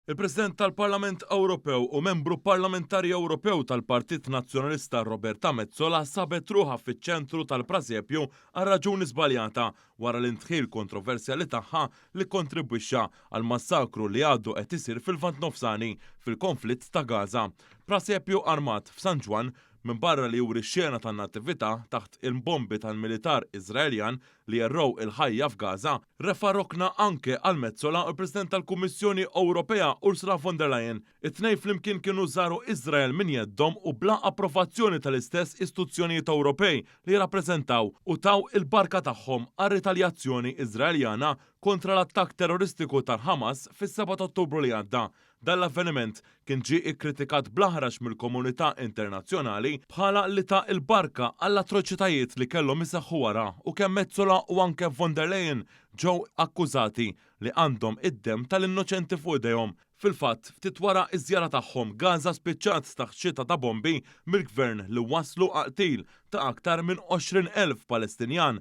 Il-President tal-Parlament Ewropew u membru parlamentari Ewropew tal-Partit Nazzjonalista Roberta Metsola sabet ruħa fiċ-ċentru tal-Prasepju għal raġuni żbaljata wara l-intħil kontroversjali tagħha li kontribwixxa għal massakru li għadu qed isir fil-Vant Nofsani fil-konflitt ta' Gaza. Prasepju armat f'San Ġwan minn barra li juri x-xena tan-nattività taħt il-bombi tal-militar Iżraeljan li jerrow il-ħajja f'Gaza, refa rokna anke għal Metsola u l-President tal-Kummissjoni Ewropea Ursula von der Leyen. It-tnej flimkien kienu żaru Iżrael minn jeddhom u bla approvazzjoni tal-istess istituzzjonijiet Ewropej li jirrappreżentaw u taw il-barka tagħhom għar-ritaljazzjoni Iżraeljana kontra l-attakk terroristiku tal-Hamas fis-7 Ottubru li għadda. Dan l-avveniment kien ġie ikkritikat blaħrax mill-komunità internazzjonali bħala li ta' il-barka għall-atroċitajiet li kellhom iseħħu wara u kemm Metsola u anke von der Leyen ġew akkużati li għandhom id-dem tal-innoċenti fuq idejhom. Fil-fatt, ftit wara iż-żjara tagħhom Gaza spiċċat taħt xita ta' bombi mill-gvern li waslu qtil ta' aktar minn 20,000 Palestinjan,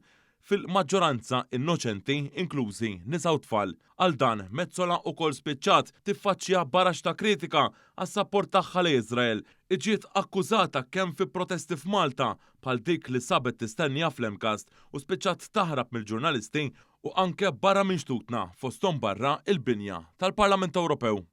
fil-maġġoranza innoċenti inklużi nisa u tfal. Għal dan Metsola wkoll spiċċat tiffaċċja barax ta' kritika għas-sapport tagħha li Iżrael. Iġiet akkużata kemm fi protesti f'Malta bħal dik li sabet tistennija fl-Emkast u spiċċat taħrab mill-ġurnalisti u anke barra minn xtutna fosthom barra il-binja tal-Parlament Ewropew.